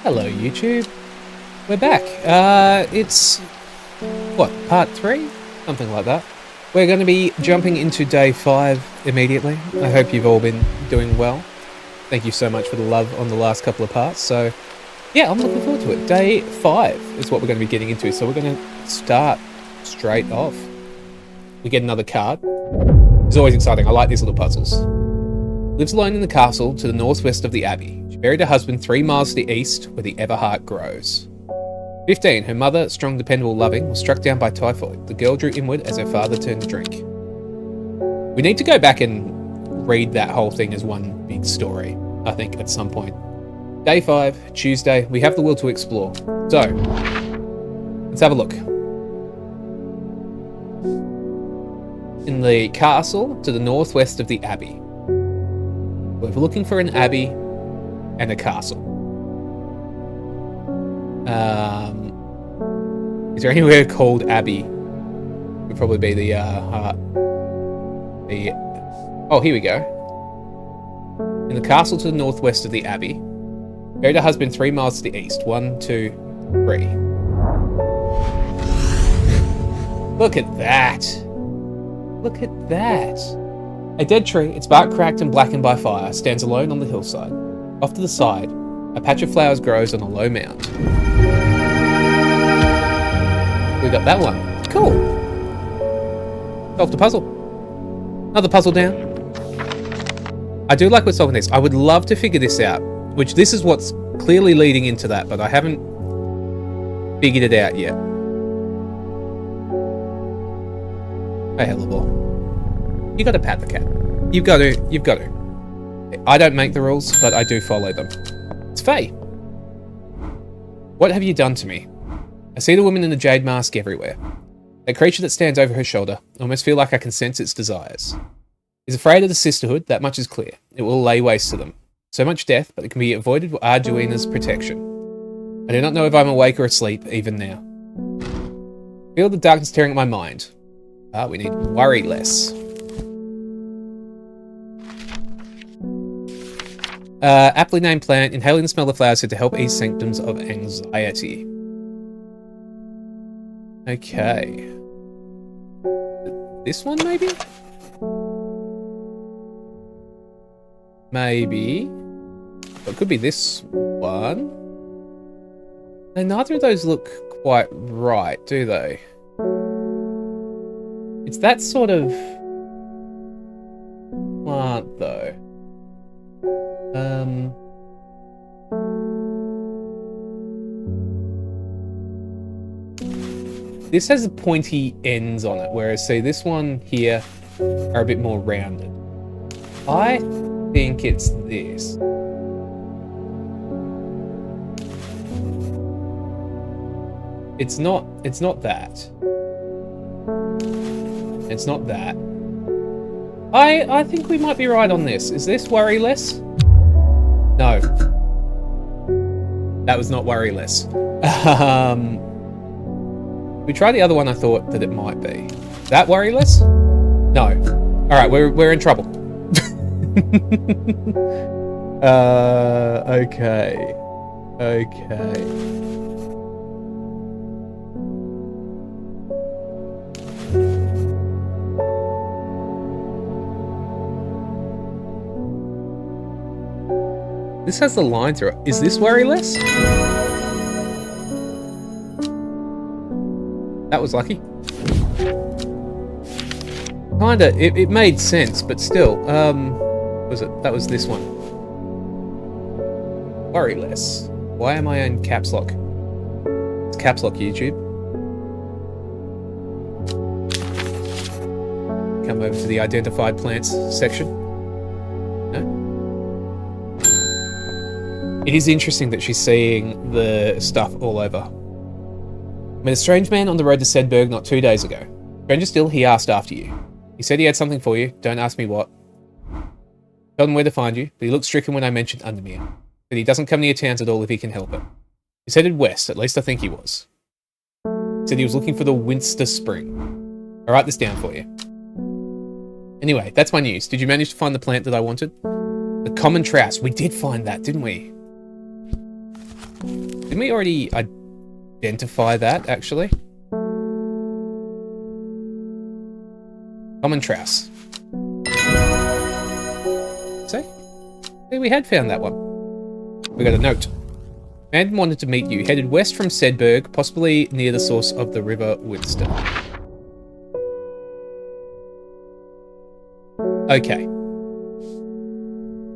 Hello YouTube, we're back. It's, what, part 3? Something like that. We're going to be jumping into day 5 immediately. I hope you've all been doing well. Thank you so much for the love on the last couple of parts. So, yeah, I'm looking forward to it. Day 5 is what we're going to be getting into, so we're going to start straight off. We get another card. It's always exciting, I like these little puzzles. Lives alone in the castle to the northwest of the abbey. She buried her husband 3 miles to the east, where the Everheart grows. 15. Her mother, strong, dependable, loving, was struck down by typhoid. The girl drew inward as her father turned to drink. We need to go back and read that whole thing as one big story, I think, at some point. Day 5, Tuesday. We have the will to explore. So, let's have a look. In the castle to the northwest of the abbey. We're looking for an abbey and a castle. Is there anywhere called Abbey? Would probably be the heart. Oh, here we go. In the castle to the northwest of the abbey. Buried her husband 3 miles to the east. 1, 2, 3. Look at that. Look at that. A dead tree, its bark cracked and blackened by fire, stands alone on the hillside. Off to the side, a patch of flowers grows on a low mound. We got that one. Cool. Solved the puzzle. Another puzzle down. I do like we're solving this. I would love to figure this out, which this is what's clearly leading into that, but I haven't figured it out yet. Hey, hello, boy. You gotta pat the cat. You've got to. I don't make the rules, but I do follow them. It's Faye. What have you done to me? I see the woman in the jade mask everywhere. That creature that stands over her shoulder. I almost feel like I can sense its desires. Is afraid of the sisterhood, that much is clear. It will lay waste to them. So much death, but it can be avoided with Arduina's protection. I do not know if I'm awake or asleep, even now. Feel the darkness tearing at my mind. We need worry less. Aptly named plant, inhaling the smell of flowers said to help ease symptoms of anxiety. Okay. This one, maybe? Maybe. Or it could be this one. And neither of those look quite right, do they? It's that sort of plant, though. This has pointy ends on it, whereas, see, this one here are a bit more rounded. I think it's this. It's not that. It's not that. I think we might be right on this. Is this worry less? No. That was not worry less. We tried the other one, I thought that it might be. That worry less? No. Alright, we're in trouble. Okay. Okay. This has the line through it. Is this worry less? That was lucky. Kinda, it made sense, but still, that was this one. Worry less. Why am I in caps lock? It's caps lock, YouTube. Come over to the identified plants section. No? It is interesting that she's seeing the stuff all over. Met a strange man on the road to Sedberg not 2 days ago. Stranger still, he asked after you. He said he had something for you. Don't ask me what. Told him where to find you, but he looked stricken when I mentioned Undermere. Said he doesn't come near towns at all if he can help it. He's headed west, at least I think he was. Said he was looking for the Winster Spring. I'll write this down for you. Anyway, that's my news. Did you manage to find the plant that I wanted? The common trouse. We did find that, didn't we? Didn't we already identify that, actually? Common Trouse. See? See, we had found that one. We got a note. Man wanted to meet you. Headed west from Sedberg, possibly near the source of the River Winster. Okay.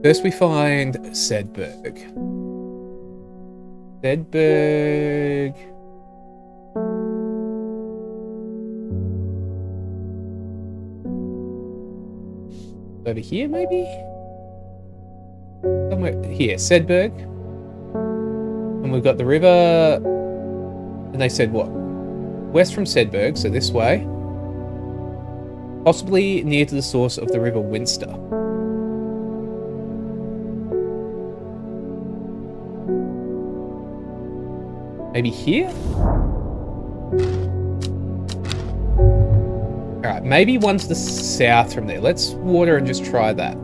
First we find Sedberg. Sedberg. Over here, maybe? Somewhere here, Sedberg. And we've got the river. And they said what? West from Sedberg, so this way. Possibly near to the source of the River Winster. Maybe here? Alright, maybe one to the south from there. Let's water and just try that.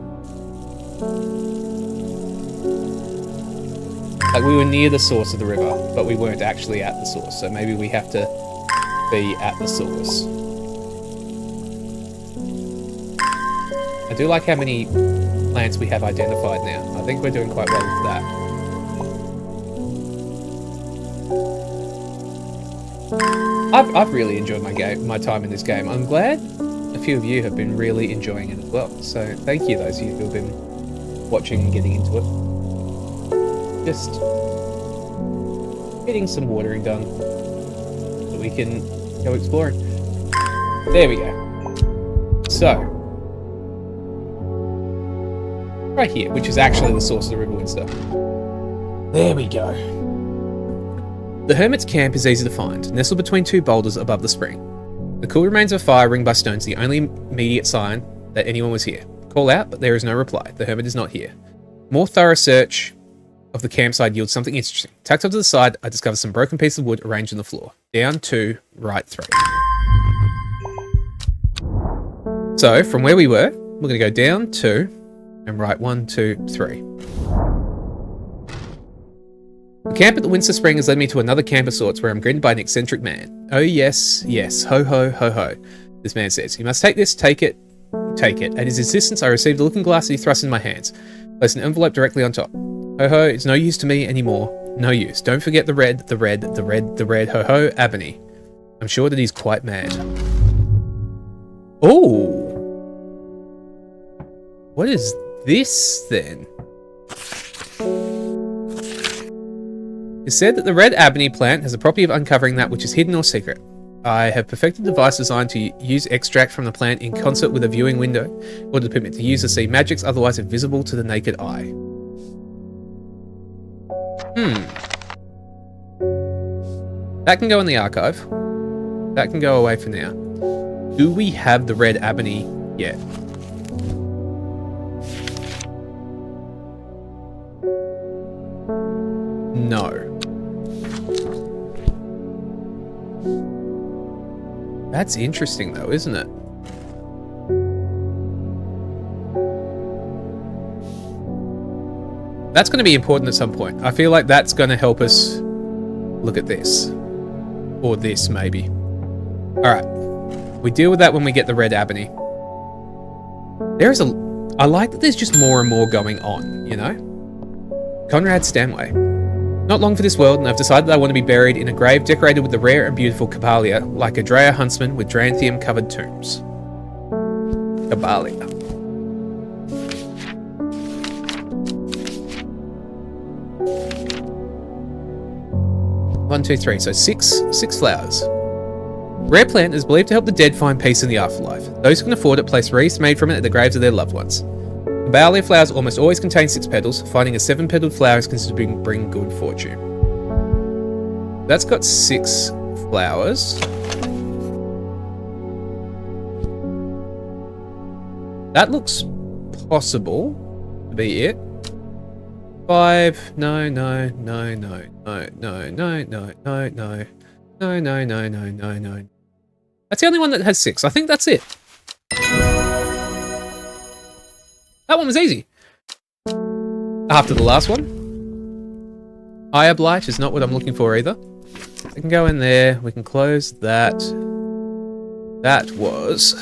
Like, we were near the source of the river, but we weren't actually at the source, so maybe we have to be at the source. I do like how many plants we have identified now. I think we're doing quite well with that. I've really enjoyed my time in this game. I'm glad a few of you have been really enjoying it as well. So thank you, those of you who have been watching and getting into it. Just getting some watering done so we can go exploring. There we go. So, right here, which is actually the source of the River Winster. There we go. The Hermit's camp is easy to find, nestled between two boulders above the spring. The cool remains of fire ringed by stones, the only immediate sign that anyone was here. Call out, but there is no reply. The Hermit is not here. More thorough search of the campsite yields something interesting. Tucked up to the side, I discovered some broken pieces of wood arranged on the floor. Down 2, right 3. So, from where we were, we're going to go down 2 and right 1, 2, 3. The camp at the Windsor Spring has led me to another camp of sorts where I'm greeted by an eccentric man. Oh yes, yes, ho ho ho ho, this man says. You must take this, take it, take it. At his insistence, I received a looking glass that he thrust in my hands. Placed an envelope directly on top. Ho ho, it's no use to me anymore. No use. Don't forget the red, ho ho, ebony. I'm sure that he's quite mad. Oh! What is this then? It's said that the red ebony plant has the property of uncovering that which is hidden or secret. I have perfected a device designed to use extract from the plant in concert with a viewing window in order to permit the user to see magics otherwise invisible to the naked eye. That can go in the archive. That can go away for now. Do we have the red ebony yet? No. That's interesting though, isn't it? That's going to be important at some point. I feel like that's going to help us look at this. Or this, maybe. Alright. We deal with that when we get the red ebony. I like that there's just more and more going on, you know? Conrad Stanway. Not long for this world, and I've decided I want to be buried in a grave decorated with the rare and beautiful Cabalia, like a Drea huntsman with Dranthium-covered tombs. Cabalia. One, two, three. So six flowers. Rare plant is believed to help the dead find peace in the afterlife. Those who can afford it place wreaths made from it at the graves of their loved ones. Cabalia flowers almost always contain 6 petals. Finding a 7-petaled flower is considered to bring good fortune. That's got 6 flowers. That looks possible to be it. 5. No. That's the only one that has 6. I think that's it. That one was easy. After the last one. Eye blight is not what I'm looking for either. We can go in there. We can close that. That was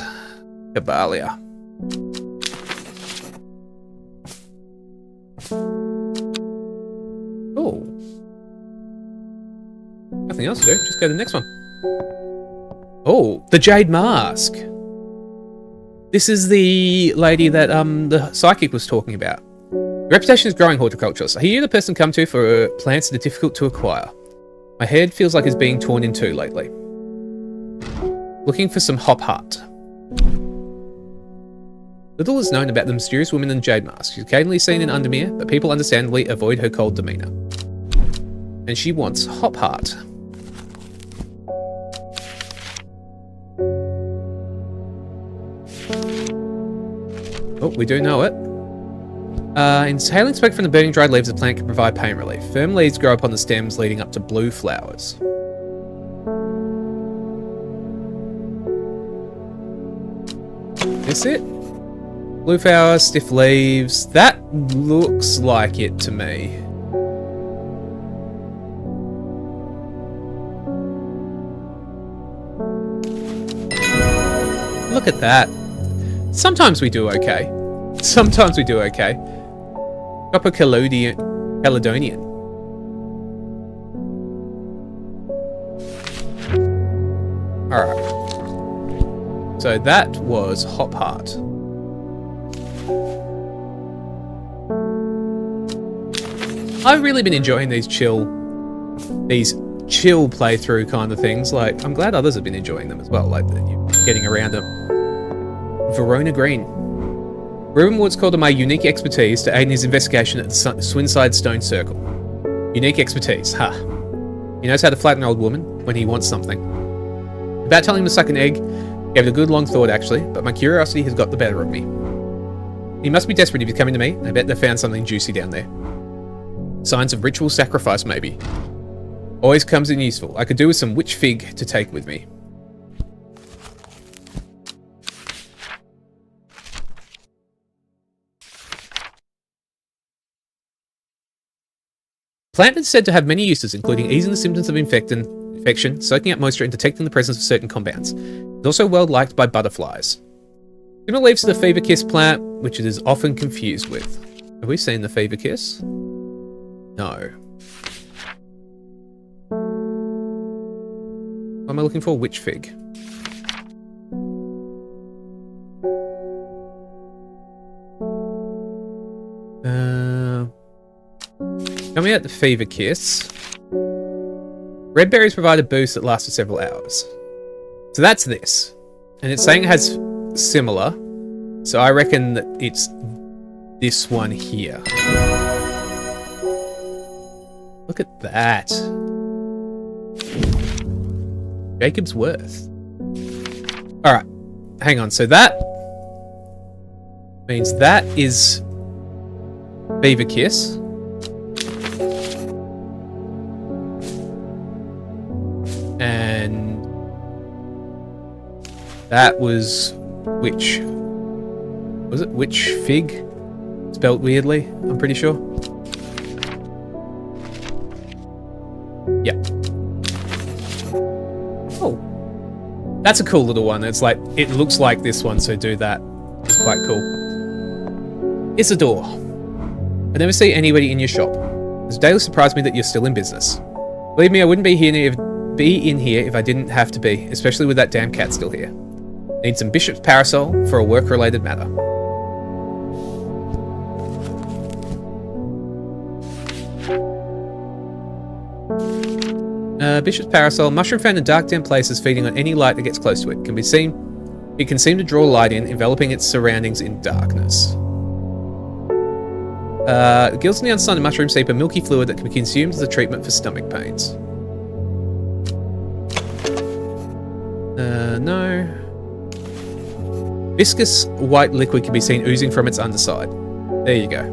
Cabalia. Oh. Nothing else to do. Just go to the next one. Oh, the Jade Mask. This is the lady that the psychic was talking about. Your reputation is growing, horticulturist. Are you the person to come to for plants that are difficult to acquire? My head feels like it's being torn in two lately. Looking for some hop heart. Little is known about the mysterious woman in the Jade Mask. She's occasionally seen in Undermere, but people understandably avoid her cold demeanour. And she wants hop heart. Oh, we do know it. Inhaling smoke from the burning dried leaves of the plant can provide pain relief. Firm leaves grow upon the stems, leading up to blue flowers. Is it? Blue flowers, stiff leaves. That looks like it to me. Look at that. Sometimes we do okay. Sometimes we do okay. Copper Caledonian. Alright. So that was Hop Heart. I've really been enjoying these chill playthrough kind of things. Like, I'm glad others have been enjoying them as well, like getting around them. Verona Green. Reuben Woods called on my unique expertise to aid in his investigation at the Swinside Stone Circle. Unique expertise, huh? He knows how to flatten an old woman when he wants something. About telling him to suck an egg, gave it a good long thought actually, but my curiosity has got the better of me. He must be desperate if he's coming to me. I bet they found something juicy down there. Signs of ritual sacrifice, maybe. Always comes in useful. I could do with some witch fig to take with me. Plant is said to have many uses, including easing the symptoms of infection, soaking up moisture, and detecting the presence of certain compounds. It's also well liked by butterflies. Similar leaves to the fever kiss plant, which it is often confused with. Have we seen the fever kiss? No. What am I looking for? Witch fig. Coming out the fever kiss. Red berries provide a boost that lasts for several hours. So that's this. And it's saying it has similar. So I reckon that it's this one here. Look at that. Jacob's Worth. Alright. Hang on. So that means that is Fever Kiss. And that was Witch. Was it Witch Fig? Spelled weirdly, I'm pretty sure. Yeah. Oh. That's a cool little one. It's like, it looks like this one, so do that. It's quite cool. Isidore. I never see anybody in your shop. It's daily surprised me that you're still in business. Believe me, I wouldn't be in here if I didn't have to be, especially with that damn cat still here. Need some Bishop's Parasol for a work-related matter. Bishop's Parasol. Mushroom found in dark, damp places, feeding on any light that gets close to it. It can seem to draw light in, enveloping its surroundings in darkness. Gills on the outside of mushroom seep a milky fluid that can be consumed as a treatment for stomach pains. No. Viscous white liquid can be seen oozing from its underside. There you go.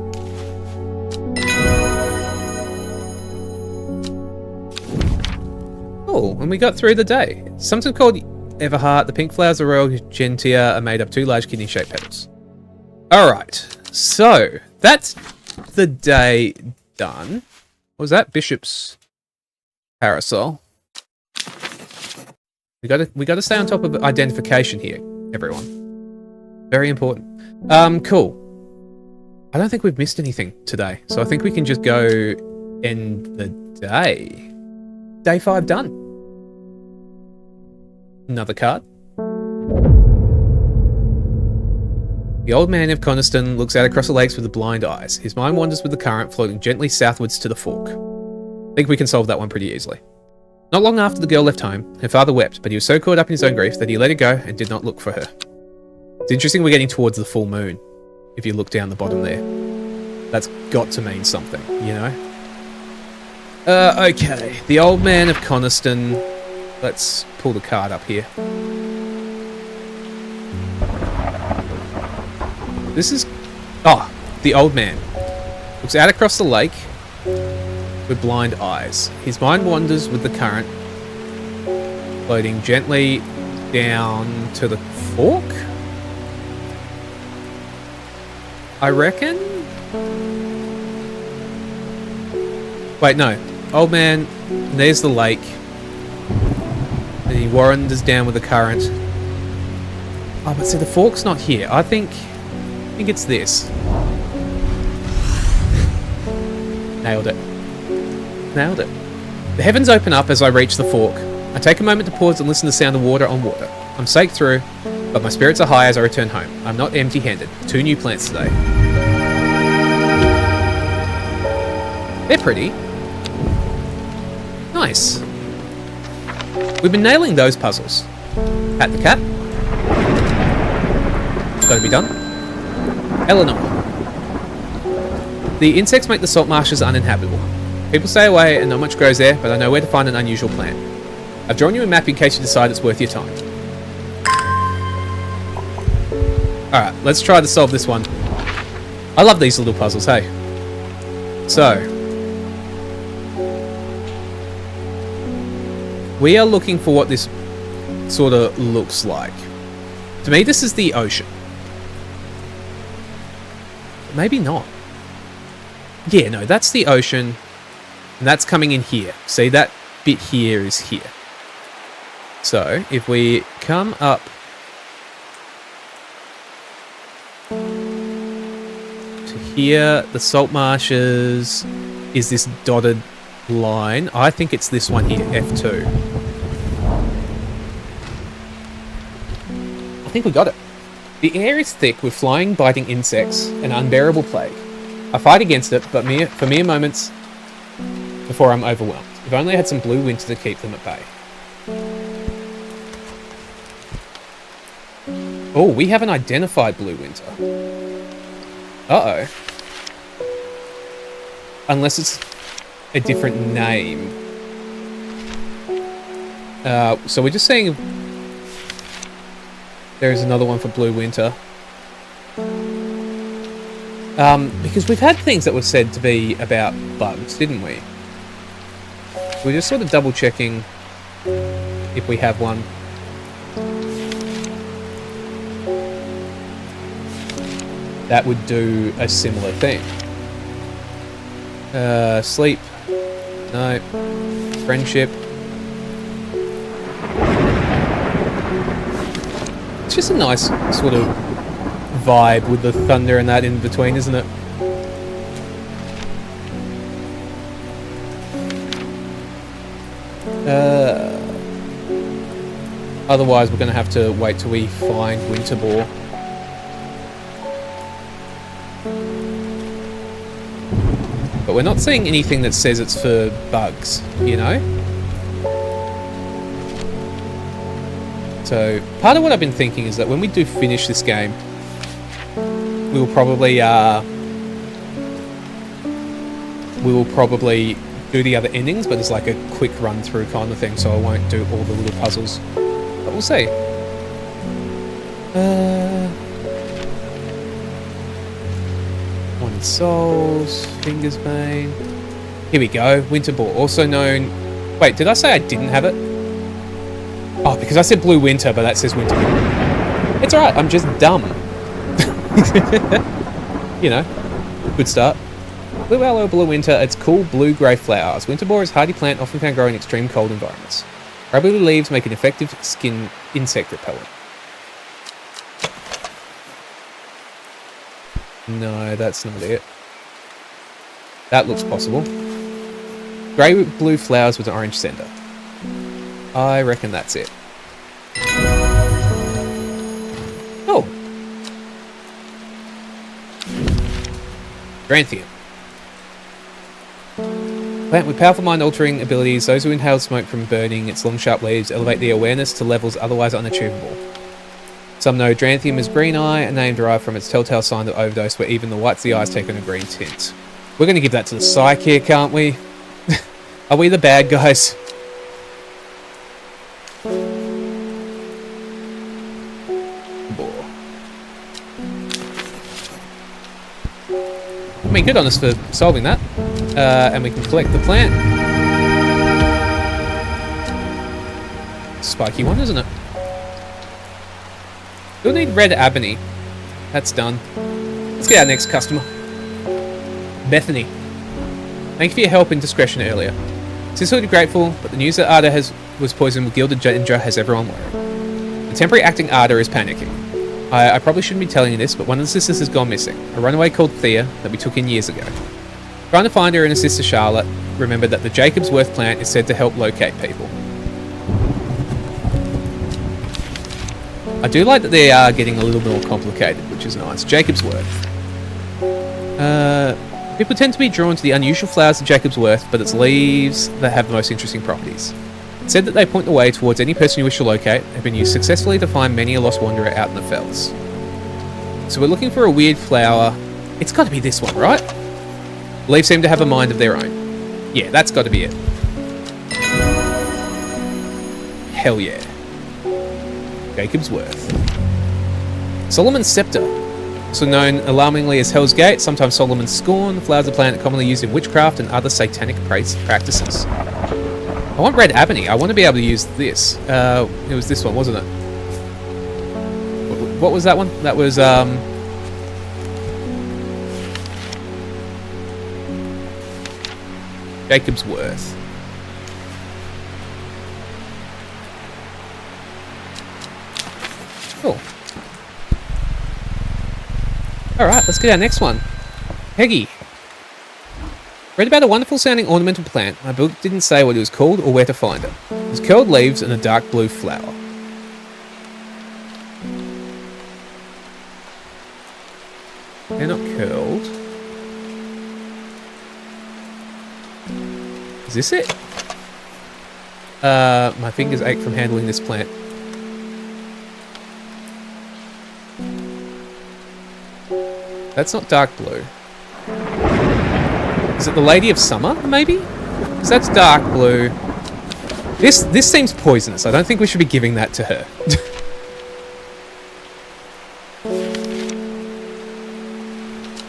Oh, and we got through the day. Something called Everheart. The pink flowers of Royal Gentia are made up two large kidney-shaped petals. Alright, so that's the day done. What was that? Bishop's parasol. We gotta stay on top of identification here, everyone. Very important. Cool. I don't think we've missed anything today, so I think we can just go end the day. Day 5 done. Another card. The old man of Coniston looks out across the lakes with the blind eyes. His mind wanders with the current, floating gently southwards to the fork. I think we can solve that one pretty easily. Not long after the girl left home, her father wept, but he was so caught up in his own grief that he let her go and did not look for her. It's interesting we're getting towards the full moon, if you look down the bottom there. That's got to mean something, you know? Okay. The old man of Coniston. Let's pull the card up here. This is... Oh, the old man. Looks out across the lake with blind eyes. His mind wanders with the current, floating gently down to the fork, I reckon? Wait, no. Old man, there's the lake. And he wanders down with the current. Oh, but see, the fork's not here. I think it's this. Nailed it. Nailed it. The heavens open up as I reach the fork. I take a moment to pause and listen to the sound of water on water. I'm saked through, but my spirits are high as I return home. I'm not empty-handed. 2 new plants today. They're pretty. Nice. We've been nailing those puzzles. Pat the cat. Gotta be done. Eleanor. The insects make the salt marshes uninhabitable. People stay away and not much grows there, but I know where to find an unusual plant. I've drawn you a map in case you decide it's worth your time. Alright, let's try to solve this one. I love these little puzzles, hey? So, we are looking for what this sort of looks like. To me, this is the ocean. Maybe not. Yeah, no, that's the ocean. And that's coming in here. See, that bit here is here. So, if we come up to here, the salt marshes is this dotted line. I think it's this one here, F2. I think we got it. The air is thick with flying, biting insects, an unbearable plague. I fight against it, but for mere moments before I'm overwhelmed. If only I had some blue winter to keep them at bay. Oh, we haven't identified blue winter. Uh-oh. Unless it's a different name. So we're just seeing if there is another one for blue winter. Because we've had things that were said to be about bugs, didn't we? We're just sort of double checking if we have one. That would do a similar thing. Sleep. No. Friendship. It's just a nice sort of vibe with the thunder and that in between, isn't it? Otherwise, we're going to have to wait till we find Winterbore. But we're not seeing anything that says it's for bugs, you know? So, part of what I've been thinking is that when we do finish this game, we will probably do the other endings, but it's like a quick run through kind of thing, so I won't do all the little puzzles. But we'll see. One Souls, Fingers Bane. Here we go, Winterbore, also known... Wait, did I say I didn't have it? Oh, because I said Blue Winter, but that says Winterbore. It's alright, I'm just dumb. You know, good start. Blue aloe blue winter, its cool blue-grey flowers. Winter boar is a hardy plant often found growing in extreme cold environments. Rubbery leaves make an effective skin insect repellent. No, that's not it. That looks possible. Grey-blue flowers with an orange centre. I reckon that's it. Oh! Grantium. Plant with powerful mind-altering abilities, those who inhale smoke from burning its long sharp leaves elevate their awareness to levels otherwise unachievable. Some know Dranthium is green eye, a name derived from its telltale sign of overdose where even the whites of the eyes take on a green tint. We're going to give that to the psych here, can't we? Are we the bad guys? Boar. I mean, good on us for solving that. And we can collect the plant. Spiky one, isn't it? We'll need red ebony. That's done. Let's get our next customer. Bethany. Thank you for your help and discretion earlier. Sincerely grateful, but the news that Arda was poisoned with gilded ginger has everyone worried. The temporary acting Arda is panicking. I probably shouldn't be telling you this, but one of the sisters has gone missing. A runaway called Thea that we took in years ago. Trying to find her and her sister Charlotte, remember that the Jacob's Worth plant is said to help locate people. I do like that they are getting a little more complicated, which is nice. Jacob's Worth. People tend to be drawn to the unusual flowers of Jacob's Worth, but it's leaves that have the most interesting properties. It's said that they point the way towards any person you wish to locate, have been used successfully to find many a lost wanderer out in the fells. So we're looking for a weird flower. It's got to be this one, right? Leaves seem to have a mind of their own. Yeah, that's got to be it. Hell yeah. Jacob's Worth. Solomon's Scepter. Also known alarmingly as Hell's Gate, sometimes Solomon's Scorn, the flowers of the plant commonly used in witchcraft and other satanic practices. I want red ebony. I want to be able to use this. It was this one, wasn't it? What was that one? That was, Jacob's Worth. Cool. Alright, let's get our next one. Peggy. Read about a wonderful sounding ornamental plant. My book didn't say what it was called or where to find it. It has curled leaves and a dark blue flower. They're not curled. Is this it? My fingers ache from handling this plant. That's not dark blue. Is it the Lady of Summer, maybe? Because that's dark blue. This seems poisonous. I don't think we should be giving that to her.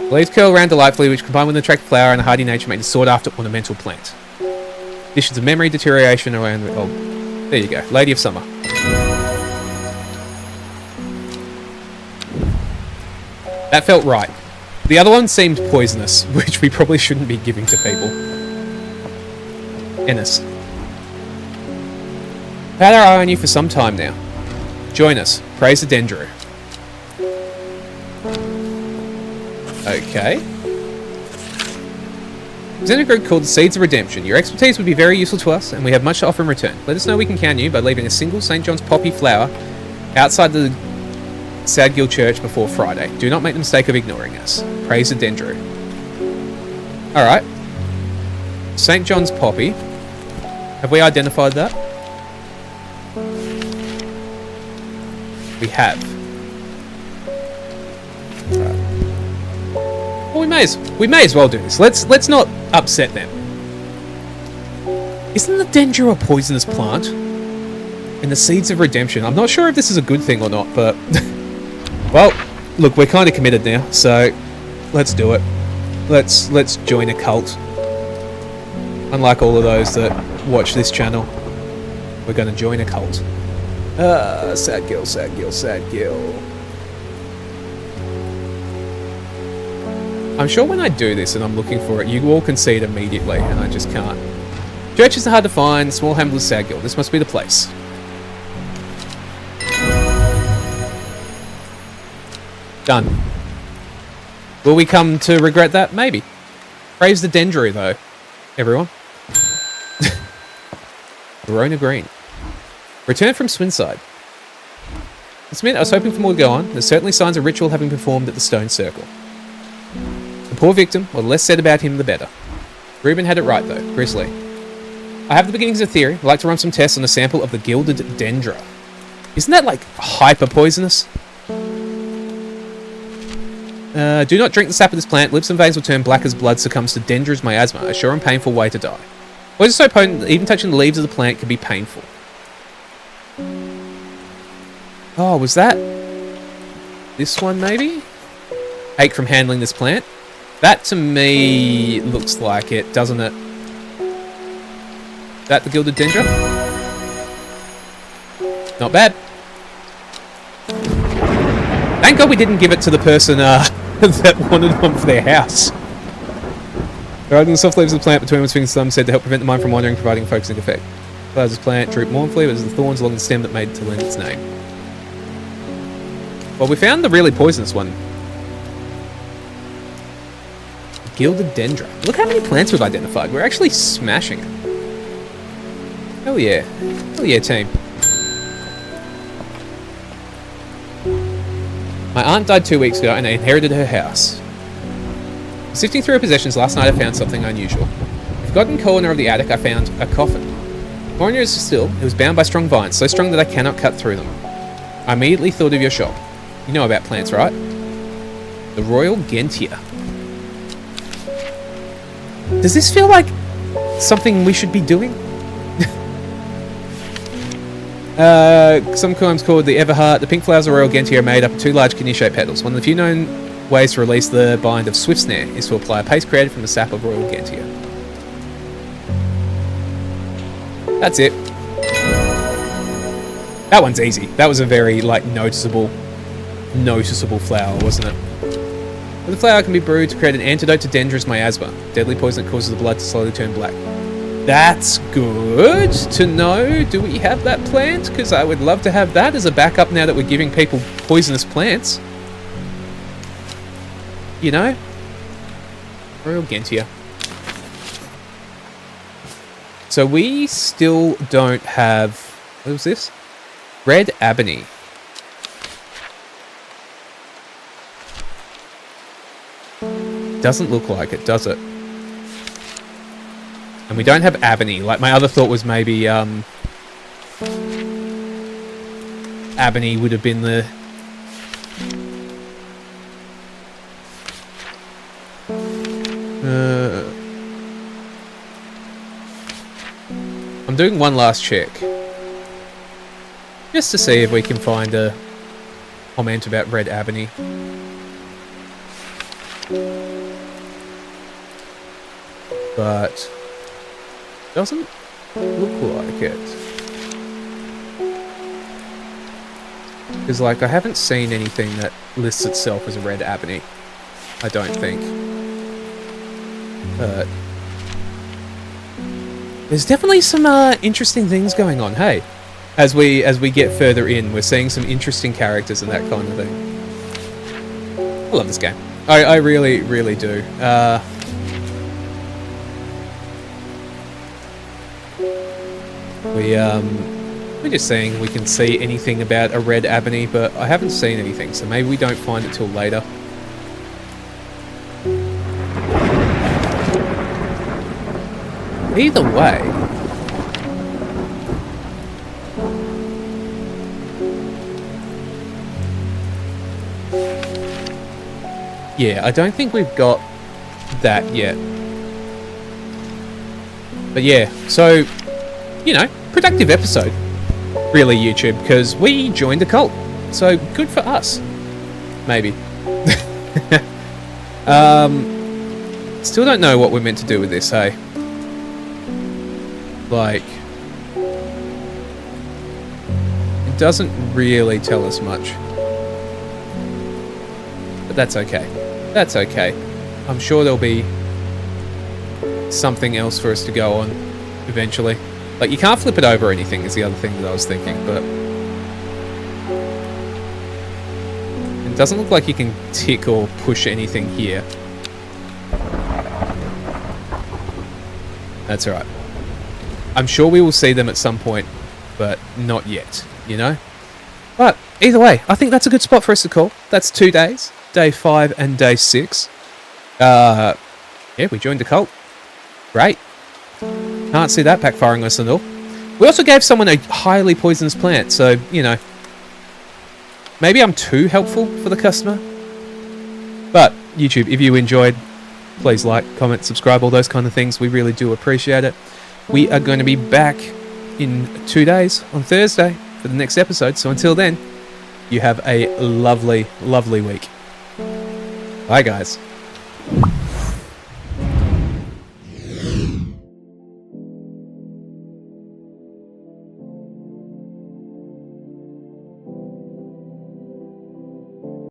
Leaves curl around delightfully, which combined with an attractive flower and a hardy nature make it a sought-after ornamental plant. Conditions of memory deterioration around... Oh, there you go. Lady of Summer. That felt right. The other one seemed poisonous, which we probably shouldn't be giving to people. Ennis. I've had our eye on you for some time now. Join us. Praise the Dendro. Okay. Present a group called the Seeds of Redemption. Your expertise would be very useful to us, and we have much to offer in return. Let us know we can count you by leaving a single St. John's poppy flower outside the Sadgill Church before Friday. Do not make the mistake of ignoring us. Praise the Dendro. Alright. St. John's poppy. Have we identified that? We have. Well, we may as well do this. Let's not upset them. Isn't the Dendro a poisonous plant? And the Seeds of Redemption. I'm not sure if this is a good thing or not, but well, look, we're kind of committed now, so let's do it. Let's join a cult. Unlike all of those that watch this channel, we're going to join a cult. Sad girl, sad girl, sad girl. I'm sure when I do this and I'm looking for it, you all can see it immediately, and I just can't. Churches are hard to find. Small hamlet Saggill. This must be the place. Done. Will we come to regret that? Maybe. Praise the Dendry, though, everyone. Verona Green. Return from Swinside. This minute I was hoping for more to go on. There's certainly signs of ritual having performed at the stone circle. The poor victim, well, the less said about him, the better. Reuben had it right, though. Grizzly. I have the beginnings of theory. I'd like to run some tests on a sample of the gilded dendra. Isn't that, like, hyper-poisonous? Do not drink the sap of this plant. Lips and veins will turn black as blood succumbs to dendra's miasma, a sure and painful way to die. Poison is so potent that even touching the leaves of the plant can be painful. Oh, was that this one, maybe? Ache from handling this plant? That, to me, looks like it, doesn't it? Is that the gilded dendra? Not bad. Thank God we didn't give it to the person that wanted one for their house. Guiding the soft leaves of the plant between one's fingers and thumb said to help prevent the mind from wandering, providing a focusing effect. Flowers of this plant droop mournfully, but it was the thorns along the stem that made it to lend its name. Well, we found the really poisonous one. Gilded dendra. Look how many plants we've identified. We're actually smashing it. Hell yeah. Hell yeah, team. My aunt died 2 weeks ago and I inherited her house. Sifting through her possessions last night I found something unusual. In the forgotten corner of the attic I found a coffin. More unusual still, it was bound by strong vines, so strong that I cannot cut through them. I immediately thought of your shop. You know about plants, right? The Royal Gentia. Does this feel like something we should be doing? Sometimes called the Everheart, the pink flowers of Royal Gentia are made up of 2 large kidney-shaped petals. One of the few known ways to release the bind of Swift Snare is to apply a paste created from the sap of Royal Gentia. That's it. That one's easy. That was a very, like, noticeable flower, wasn't it? The flower can be brewed to create an antidote to dendra's miasma, deadly poison that causes the blood to slowly turn black. That's good to know. Do we have that plant? Because I would love to have that as a backup now that we're giving people poisonous plants. You know? Royal Gentia. So we still don't have... What was this? Red Ebony. Doesn't look like it, does it? And we don't have Ebony. Like, my other thought was maybe, Ebony would have been the... I'm doing one last check. Just to see if we can find a comment about Red Ebony. But... doesn't look like it. Because, like, I haven't seen anything that lists itself as a Red Ebony. I don't think. But... there's definitely some interesting things going on, hey? As we get further in, we're seeing some interesting characters and that kind of thing. I love this game. I really, really do. We're just seeing if we can see anything about a Red Ebony, but I haven't seen anything, so maybe we don't find it till later. Either way... yeah, I don't think we've got that yet. But yeah, so, you know, productive episode, really, YouTube, because we joined a cult. So, good for us. Maybe. Still don't know what we're meant to do with this, hey? Like, it doesn't really tell us much. But that's okay. That's okay. I'm sure there'll be something else for us to go on eventually. Like, you can't flip it over or anything is the other thing that I was thinking, but it doesn't look like you can tick or push anything here. That's alright. I'm sure we will see them at some point, but not yet, you know? But either way, I think that's a good spot for us to call. That's 2 days, day 5 and day 6. Yeah, we joined the cult. Great. Can't see that backfiring us at all. We also gave someone a highly poisonous plant, so, you know, maybe I'm too helpful for the customer. But, YouTube, if you enjoyed, please like, comment, subscribe, all those kind of things. We really do appreciate it. We are going to be back in 2 days, on Thursday, for the next episode. So until then, you have a lovely, lovely week. Bye, guys.